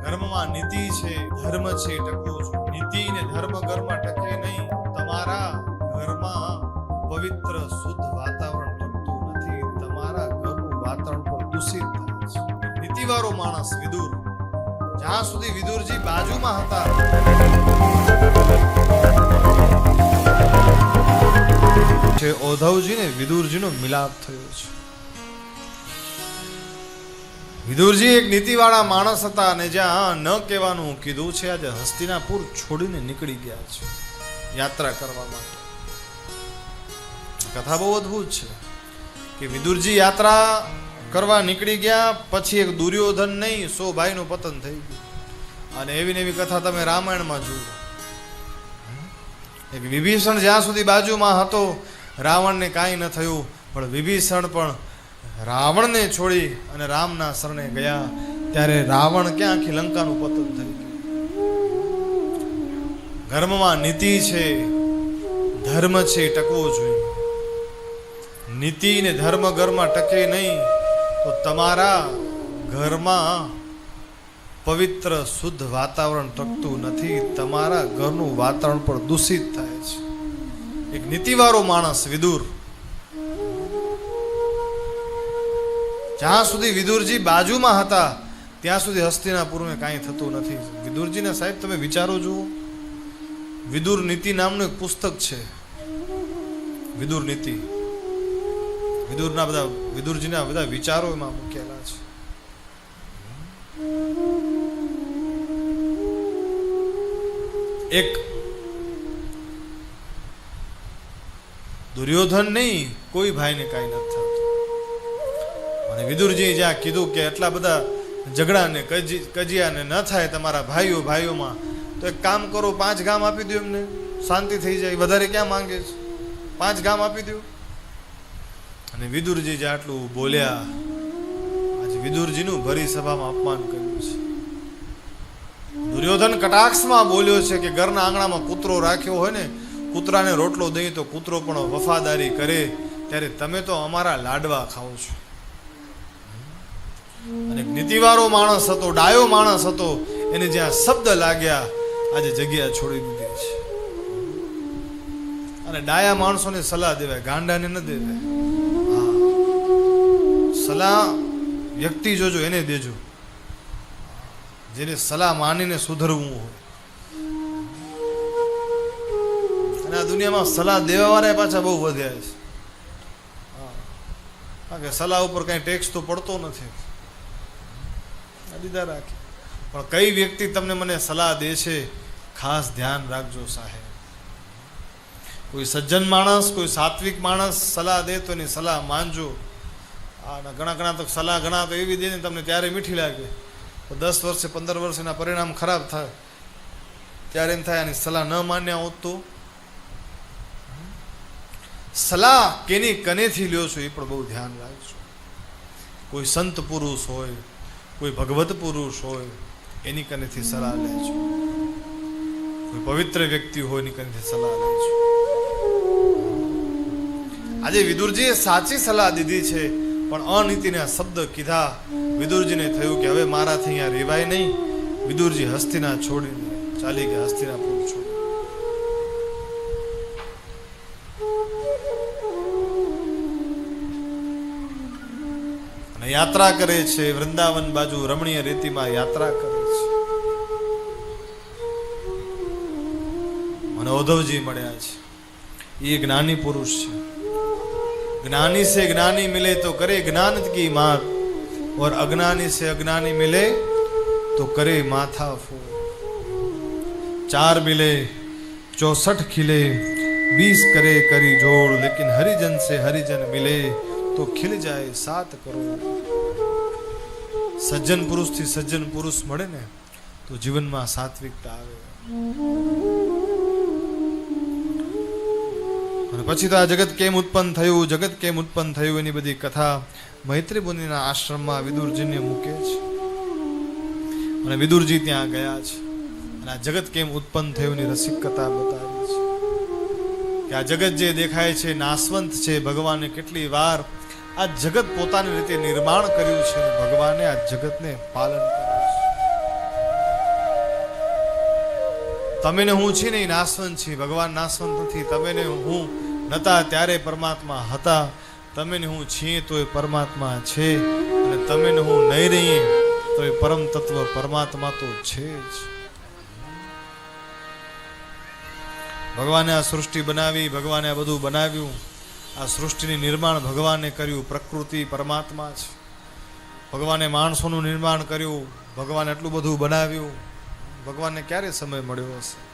ધર્મમાં નીતિ છે, ધર્મ છે, ટકવો છે. નીતિ ને ધર્મ ઘરમાં ટકે નહીં. તમારા ઘરમાં પવિત્ર શુદ્ધ વાતાવરણ ટકતું નથી. તમારા ઘરનું વાતાવરણ પણ દૂષિત થાય છે. નીતિવાળો માણસ વિદુર, જ્યાં સુધી વિદુરજી બાજુમાં હતા છે ઔધવજી ને વિદુરજીનો મિલાપ થયો છે. વિદુરજી એક નીતિવાળા માણસ હતા અને જ્યાં ન કહેવાનું કીધું છે, આજે હસ્તિનાપુર છોડીને નીકળી ગયા છે યાત્રા કરવા માટે. કથા બહુ અદ્ભુત છે કે વિદુરજી યાત્રા કરવા નીકળી ગયા પછી એક દુર્યોધન નહીં 100 ભાઈનું પતન થઈ ગયું. અને એવી ને એવી કથા તમે રામાયણમાં જુઓ. એક વિભીષણ જ્યાં સુધી બાજુમાં હતો રાવણને કાંઈ ન થયું, પણ વિભીષણ પણ રાવણને છોડી અને રામના શરણે ગયા ત્યારે રાવણ ક્યાં આખી લંકાનું પતન થઈ ગયું. ધર્મમાં નીતિ છે, ધર્મ છે, ટકવો જોઈએ. નીતિ ને ધર્મ ઘરમાં ટકે નહીં તો તમારા ઘરમાં પવિત્ર શુદ્ધ વાતાવરણ ટકતું નથી. તમારા ઘરનું વાતાવરણ પણ દૂષિત થાય છે. એક નીતિવાળો માણસ વિદુર, જ્યાં સુધી વિદુરજી બાજુમાં હતા ત્યાં સુધી હસ્તિનાપુરમાં કાંઈ થતું નથી. વિદુરજીને સાહેબ તમે વિચારો જુઓ. વિદુર નીતિ નામનું એક પુસ્તક છે, વિદુર નીતિ. વિદુરજીના બધા વિચારો એમાં મૂકેલા છે. એક દુર્યોધન નહીં, કોઈ ભાઈને કાંઈ નથી થતું. અને વિદુરજી જ્યાં કીધું કે એટલા બધા ઝઘડા ને કજિયા ને ન થાય તમારા ભાઈઓમાં, તો એક કામ કરો, 5 ગામ આપી દો, એમને શાંતિ થઈ જાય. વધારે ક્યાં માંગે છે? 5 ગામ આપી દો. અને વિદુરજી જે આટલું બોલ્યા, આજે વિદુરજીનું ભરી સભામાં અપમાન કર્યું છે. દુર્યોધન કટાક્ષમાં બોલ્યો છે કે ઘરના આંગણામાં કૂતરો રાખ્યો હોય ને, કૂતરાને રોટલો દઈ તો કૂતરો પણ વફાદારી કરે, ત્યારે તમે તો અમારા લાડવા ખાઓ છો. અને નીતિવાળો માણસ હતો, ડાયો માણસ હતો, એને જ્યાં શબ્દ લાગ્યા આજે જગ્યા છોડી દીધી છે. અને ડાયા માણસોને સલાહ દેવાય, ગાંડાને ન દેવાય. સલાહ વ્યક્તિ જોજો, એને દેજો જેને સલાહ માનીને સુધરવું હોય. અને આ દુનિયામાં સલાહ દેવા વાળા પાછા બહુ વધ્યા છે. કારણ કે સલાહ ઉપર કઈ ટેક્સ તો પડતો નથી. દીધા રાખે, પણ કઈ વ્યક્તિ તમને મને સલાહ દે છે ખાસ ધ્યાન રાખજો સાહેબ. કોઈ સજ્જન માણસ, કોઈ સાત્વિક માણસ સલાહ દે તો એની સલાહ માનજો. ઘણા તો સલાહ તો એવી દે ને તમને ત્યારે મીઠી લાગે, 10 વર્ષે 15 વર્ષ એના પરિણામ ખરાબ થાય ત્યારે એમ થાય આની સલાહ ન માન્યા હોત તો. સલાહ કેની કનેથી લ્યો છો એ પણ બહુ ધ્યાન રાખજો. કોઈ સંત પુરુષ હોય, કોઈ ભગવત પુરુષ હોય, એની કનેથી સલાહ લેજો. કોઈ પવિત્ર વ્યક્તિ હોય એની કનેથી સલાહ લેજો. આજે વિદુરજીએ સાચી સલાહ દીધી છે, પણ અનીતિના શબ્દ કીધા. વિદુરજીને થયું કે હવે મારાથી અહીંયા રેવાય નહીં. વિદુરજી હસ્તિના છોડીને ચાલી ગયા, હસ્તિનાપુર છોડી. અને યાત્રા કરે છે વૃંદાવન બાજુ, રમણીય રીતિમાં યાત્રા કરે છે. અને ઔધવજી મળ્યા છે. એ જ્ઞાની પુરુષ છે. ज्ञानी से ज्ञानी मिले तो करे ज्ञान की मात, और अज्ञानी से अज्ञानी मिले तो करे माथा फूल. 4 मिले 64 खिले, 20 करे करी जोड़, लेकिन हरिजन से हरिजन मिले तो खिल जाए 7 करोड़. सज्जन पुरुष थी सज्जन पुरुष મળે ને તો જીવનમાં સાત્વિકતા આવે. અને પછી તો આ જગત કેમ ઉત્પન્ન થયું, એની બધી કથા મૈત્રી મુનિના આશ્રમમાં વિદુરજીને મૂકે છે. અને વિદુરજી ત્યાં ગયા છે અને આ જગત કેમ ઉત્પન્ન થયું એની રસિક કથા બતાવી છે. કે આ જગત જે દેખાય છે નાશવંત છે, ભગવાને કેટલી વાર આ જગત પોતાની રીતે નિર્માણ કર્યું છે, ભગવાને આ જગતને પાલન કર્યું છે. તમે ને હું છીએ ને એ નાશવંત છીએ. ભગવાન નાશવંત નથી. તમે ને હું નતા ત્યારે પરમાત્મા હતા. તમે ને હું છીએ તો એ પરમાત્મા છે, અને તમે ને હું નહીં રહીએ તો એ પરમ તત્વ પરમાત્મા તો છે જ. ભગવાને આ સૃષ્ટિ બનાવી, ભગવાને આ બધું બનાવ્યું. આ સૃષ્ટિનું નિર્માણ ભગવાને કર્યું. પ્રકૃતિ પરમાત્મા છે. ભગવાને માણસોનું નિર્માણ કર્યું. ભગવાને એટલું બધું બનાવ્યું. ભગવાનને ક્યારે સમય મળ્યો હશે?